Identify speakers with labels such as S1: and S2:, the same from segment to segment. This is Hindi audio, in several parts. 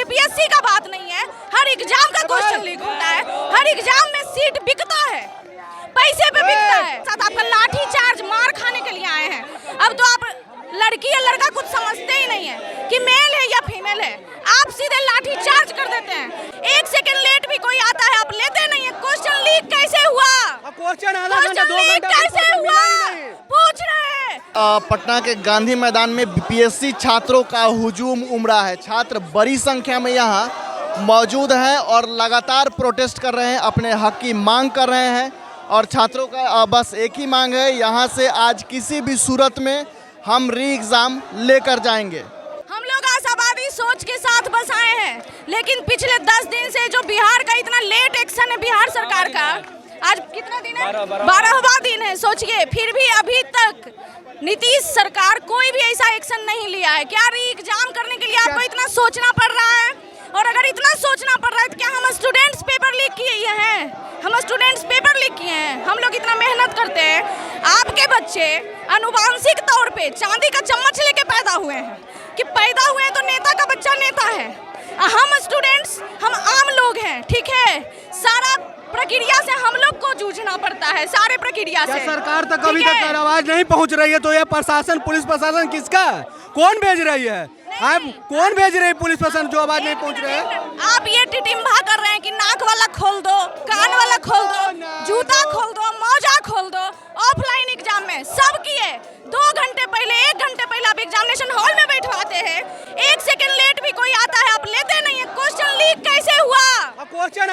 S1: बीपीएससी का बात नहीं है, हर एग्जाम का क्वेश्चन लीक होता है, हर एग्जाम में सीट बिकता है, पैसे पे बिकता है। साथ आपका लाठी चार्ज मार खाने के लिए आए हैं। अब तो आप लड़की या लड़का कुछ समझते ही नहीं है कि मेल है या फीमेल है, आप सीधे लाठी चार्ज कर देते हैं। एक सेकंड लेट भी कोई आता है आप लेते नहीं है। क्वेश्चन लीक कैसे हुआ? क्वेश्चन लीक कैसे हुआ? पूछ रहे हैं।
S2: पटना के गांधी मैदान में बीपीएससी छात्रों का हुजूम उमड़ा है। छात्र बड़ी संख्या में यहाँ मौजूद हैं और लगातार प्रोटेस्ट कर रहे हैं, अपने हक की मांग कर रहे हैं। और छात्रों का बस एक ही मांग है, यहाँ से आज किसी भी सूरत में हम री एग्ज़ाम लेकर जाएंगे।
S1: हम लोग आशावादी सोच के साथ बस आए हैं, लेकिन पिछले 10 दिन से जो बिहार का इतना लेट एक्शन है बिहार सरकार का, आज कितना दिन है? 12वां दिन है। सोचिए, फिर भी अभी तक नीतीश सरकार कोई भी ऐसा एक्शन नहीं लिया है। क्या री एग्जाम करने के लिए आपको इतना सोचना पड़ रहा है? और अगर इतना सोचना पड़ रहा है तो क्या हम स्टूडेंट्स पेपर लीक किए हैं? हम स्टूडेंट्स पेपर लीक किए हैं। हम लोग इतना मेहनत करते हैं। आपके बच्चे अनुवांशिक तौर पे चांदी का चम्मच लेके पैदा हुए हैं कि पैदा हुए हैं तो नेता का बच्चा नेता है। हम स्टूडेंट्स, हम आम लोग हैं, ठीक है। सारा प्रक्रिया से हम लोग को जूझना पड़ता है, सारे प्रक्रिया से।
S3: सरकार तक अभी तक आवाज नहीं पहुंच रही है, तो ये प्रशासन, पुलिस प्रशासन किसका? कौन भेज रही है? आप कौन भेज रहे हैं पुलिस प्रशासन जो आवाज नहीं पहुंच रहे हैं?
S1: आप ये टिटिम्भा कर रहे हैं कि नाक वाला खोल दो, कान वाला खोल दो, जूता खोल दो, मोजा खोल दो। ऑफलाइन एग्जाम में सब किए। 2 घंटे पहले, 1 घंटे पहले आप एग्जामिनेशन हॉल में बैठवाते हैं। 1 सेकंड लेट भी कोई आता है आप लेते नहीं है। क्वेश्चन लीक कैसे हुआ? क्वेश्चन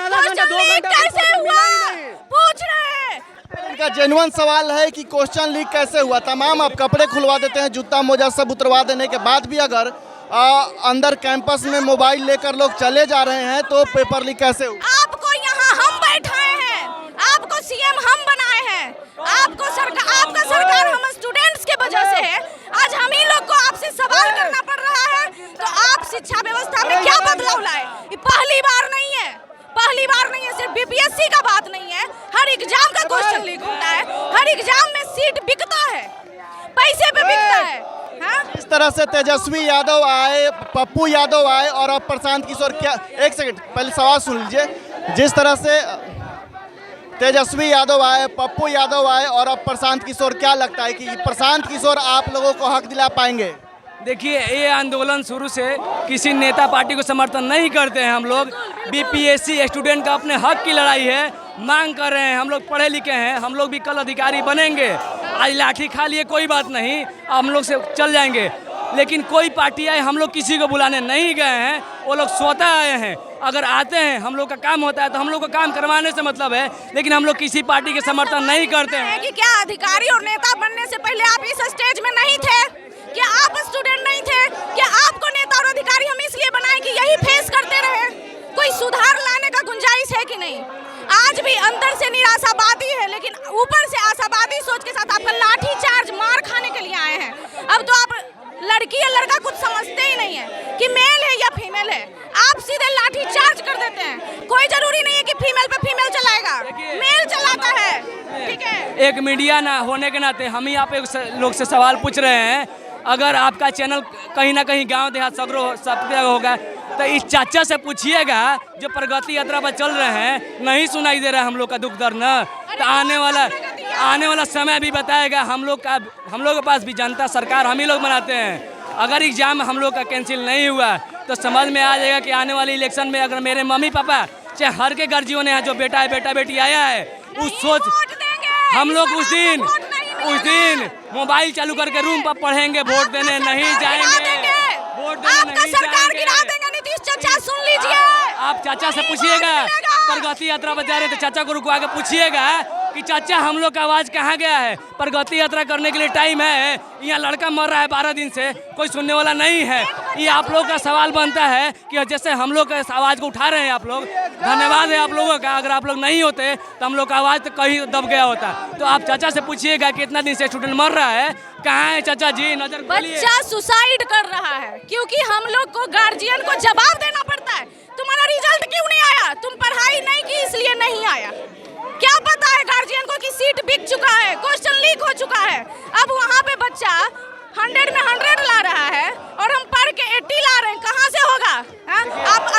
S1: लीक कैसे हुआ? पूछ रहे हैं।
S2: इनका जेन्युइन सवाल है कि क्वेश्चन लीक कैसे हुआ। तमाम आप कपड़े खुलवा देते हैं, जूता मोजा सब उतरवा देने के बाद भी अगर अंदर कैंपस में मोबाइल लेकर लोग चले जा रहे हैं तो पेपर लीक कैसे हुआ?
S1: आपको यहाँ हम बैठाए हैं, आपको सीएम हम बनाए हैं, आपका सरकार हम स्टूडेंट्स के वजह से है। आज हम ही लोग को आपसे सवाल करना पड़ रहा है, तो आप शिक्षा व्यवस्था में क्या बदलाव लाए? ये पहली बार नहीं है, पहली बार नहीं है। सिर्फ बीपीएससी का बात नहीं है, हर एग्जाम का क्वेश्चन लीक होता है, हर एग्जाम में सीट बिकता है, पैसे पे बिकता है।
S2: इस तरह से तेजस्वी यादव आए, पप्पू यादव आए और अब प्रशांत किशोर, क्या एक सेकंड पहले सवाल सुन लीजिए। जिस तरह से तेजस्वी यादव आए, पप्पू यादव आए और अब प्रशांत किशोर, क्या लगता है कि प्रशांत किशोर आप लोगों को हक दिला पाएंगे?
S4: देखिए, ये आंदोलन शुरू से किसी नेता पार्टी को समर्थन नहीं करते हैं। हम लोग बीपीएससी स्टूडेंट का अपने हक की लड़ाई है, मांग कर रहे हैं। हम लोग पढ़े लिखे हैं, हम लोग भी कल अधिकारी बनेंगे। आज लाठी खा लिए कोई बात नहीं, हम लोग से चल जाएंगे। लेकिन कोई पार्टी आए, हम लोग किसी को बुलाने नहीं गए हैं, वो लोग स्वतः आए हैं। अगर आते हैं, हम लोग का काम होता है तो हम लोग को काम करवाने से मतलब है, लेकिन हम लोग किसी पार्टी के समर्थन नहीं करते हैं।
S1: कि क्या अधिकारी और नेता बनने से पहले आप इस स्टेज में नहीं थे? क्या आप स्टूडेंट नहीं थे? क्या आपको नेता और अधिकारी हम इसलिए बनाए कि यही फेस करते रहे? कोई सुधार लाने का गुंजाइश है कि नहीं? आज भी अंदर से निराशावादी है, लेकिन ऊपर से आशावादी सोच के साथ आपका लाठी चार्ज मार खाने के लिए आए हैं। अब तो आप लड़की या लड़का कुछ समझते ही नहीं है कि मेल है या फीमेल है, आप सीधे लाठी चार्ज कर देते हैं। कोई जरूरी नहीं है कि फीमेल पे फीमेल चलाएगा, मेल चलाता है, ठीक है।
S4: एक मीडिया ना होने के नाते हम ही आप लोग से सवाल पूछ रहे हैं। अगर आपका चैनल कहीं ना कहीं गांव देहात सगरो सब जगह होगा, तो इस चाचा से पूछिएगा जो प्रगति यात्रा पर चल रहे हैं, नहीं सुनाई दे रहा है हम लोग का दुख दर्द न। तो आने वाला समय भी बताएगा। हम लोग के पास भी जनता सरकार हम ही लोग बनाते हैं। अगर एग्जाम हम लोग का कैंसिल नहीं हुआ तो समझ में आ जाएगा कि आने वाले इलेक्शन में अगर मेरे मम्मी पापा चाहे हर के गर्जियों ने जो बेटा है बेटा बेटी आया है, उस सोच हम लोग उस दिन मोबाइल चालू करके रूम पर पढ़ेंगे, वोट देने नहीं जाएंगे, वोट देने नहीं जाएंगे।
S1: नीतीश चाचा सुन लीजिए,
S4: आप चाचा से पूछिएगा, प्रगति यात्रा पर जा रहे थे, चाचा को रुकवा के पूछिएगा कि चाचा हम लोग का आवाज कहाँ गया है? प्रगति यात्रा करने के लिए टाइम है, यहाँ लड़का मर रहा है 12 दिन से, कोई सुनने वाला नहीं है। ये आप लोग का सवाल बनता है कि जैसे हम लोग का आवाज़ को उठा रहे हैं आप लोग, धन्यवाद है आप लोगों का। अगर आप लोग नहीं होते तो हम लोग का आवाज़ तो कहीं दब गया होता। तो आप चाचा से पूछिएगा कि इतना दिन से स्टूडेंट मर रहा है, कहाँ है चाचा जी? नजर
S1: बच्चा सुसाइड कर रहा है क्योंकि हम लोग को गार्जियन को जवाब देना पड़ता है। तुम्हारा रिजल्ट क्यों नहीं आया? तुम पढ़ाई नहीं की इसलिए नहीं आया। क्या पता है गार्जियन को कि सीट बिक चुका है, क्वेश्चन लीक हो चुका है। अब वहाँ पे बच्चा 100 में 100 ला रहा है और हम पढ़ के 80 ला रहे हैं, कहाँ से होगा? आप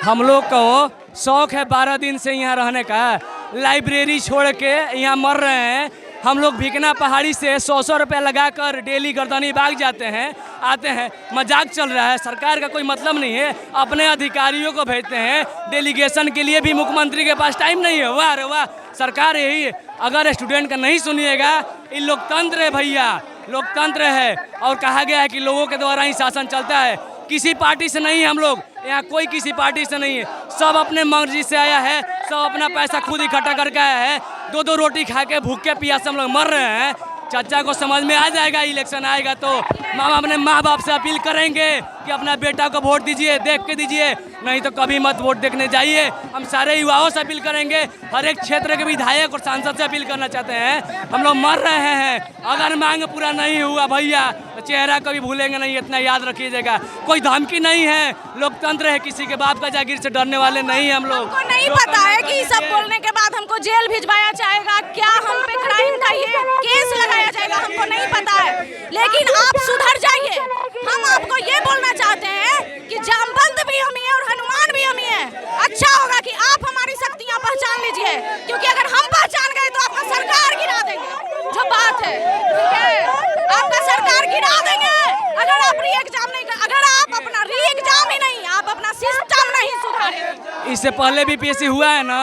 S4: हम लोग को शौक है 12 दिन से यहाँ रहने का, लाइब्रेरी छोड़ के यहाँ मर रहे हैं। हम लोग भिकना पहाड़ी से 100 रुपये लगाकर डेली गर्दनी बाग जाते हैं, आते हैं। मजाक चल रहा है, सरकार का कोई मतलब नहीं है। अपने अधिकारियों को भेजते हैं डेलीगेशन के लिए भी, मुख्यमंत्री के पास टाइम नहीं है। वाह रे वाह, सरकार यही। अगर स्टूडेंट का नहीं सुनिएगा, ये लोकतंत्र है भैया, लोकतंत्र है। और कहा गया है कि लोगों के द्वारा ही शासन चलता है, किसी पार्टी से नहीं है। हम लोग यहाँ कोई किसी पार्टी से नहीं है, सब अपने मर्जी से आया है, सब अपना पैसा खुद इकट्ठा करके आया है। 2-2 रोटी खा के भूखे प्यासे हम लोग मर रहे हैं। चाचा को समझ में आ जाएगा, इलेक्शन आएगा तो हम अपने माँ बाप से अपील करेंगे कि अपना बेटा को वोट दीजिए, देख के दीजिए, नहीं तो कभी मत वोट देखने जाइए। हम सारे युवाओं से अपील करेंगे, हर एक क्षेत्र के विधायक और सांसद से अपील करना चाहते हैं। हम लोग मर रहे हैं, अगर मांग पूरा नहीं हुआ भैया तो चेहरा कभी भूलेंगे नहीं, इतना याद रखिएगा। कोई धमकी नहीं है, लोकतंत्र है, किसी के बाप का जागीर से डरने वाले नहीं है हम लोग।
S1: हमको नहीं पता है कि सब बोलने के बाद हमको जेल भिजवाया जाएगा, क्या हम पे क्राइम का ये केस लगाया जाएगा, हमको नहीं पता है। लेकिन आप सुधर जाइए। हम आपको ये बोलना चाहते हैं कि जामबंद भी हम ही हैं और हनुमान भी हम ही हैं। अच्छा होगा कि आप हमारी शक्तियाँ पहचान लीजिए, क्योंकि अगर हम पहचान गए तो आपका सरकार गिरा देंगे। जो बात है, ठीक है, आपका सरकार गिरा देंगे अगर आप री एग्जाम नहीं कर, अगर आप अपना री एग्जाम ही नहीं, आप अपना सिस्टम नहीं सुधारे।
S4: इससे पहले भी पीएससी हुआ है ना,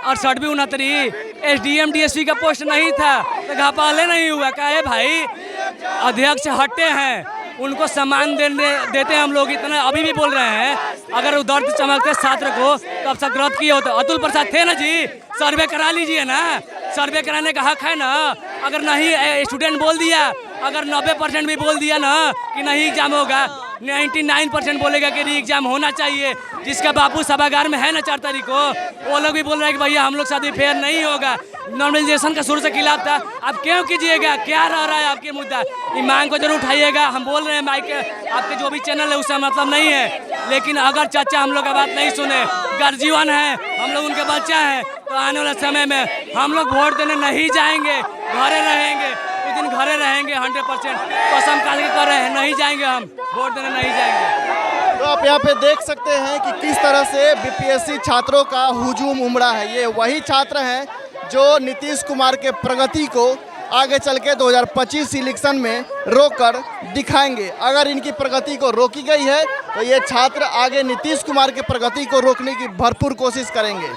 S4: 68 69 SDM DSP का पोस्ट नहीं था तो घपाले नहीं हुआ। क्या है भाई, अध्यक्ष हटे हैं, उनको सम्मान देते हैं हम लोग। इतना अभी भी बोल रहे हैं, अगर उधर चमकते छात्र को तब तक रद्द किए होते। अतुल प्रसाद थे ना जी, सर्वे करा लीजिए ना, सर्वे कराने का हक है ना। अगर नहीं स्टूडेंट बोल दिया, अगर 90% भी बोल दिया ना कि नहीं एग्जाम होगा, 99% बोलेगा कि री एग्जाम होना चाहिए। जिसका बापू सभागार में है ना 4 तारीख को, वो लोग भी बोल रहे हैं कि भैया हम लोग साथ भी फेयर नहीं होगा। नॉर्मलाइजेशन का शुरू से खिलाफ था, अब क्यों कीजिएगा, क्या रह रहा है आपके मुद्दा? ये मांग को जरूर उठाइएगा। हम बोल रहे हैं माइक, आपके जो भी चैनल है उससे मतलब नहीं है, लेकिन अगर चाचा हम लोग का बात नहीं सुने, गर्जीवन है, हम लोग उनके बच्चा हैं, तो आने वाले समय में हम लोग वोट देने नहीं जाएंगे, घरे रहेंगे। उस दिन घरे रहेंगे 100%, कसम खा के कर रहे हैं, नहीं जाएंगे, हम वोट देने नहीं जाएंगे।
S2: तो आप यहाँ पे देख सकते हैं कि किस तरह से बीपीएससी छात्रों का हुजूम उमड़ा है। ये वही छात्र हैं जो नीतीश कुमार के प्रगति को आगे चल के 2025 इलेक्शन में रोककर दिखाएंगे। अगर इनकी प्रगति को रोकी गई है तो ये छात्र आगे नीतीश कुमार के प्रगति को रोकने की भरपूर कोशिश करेंगे।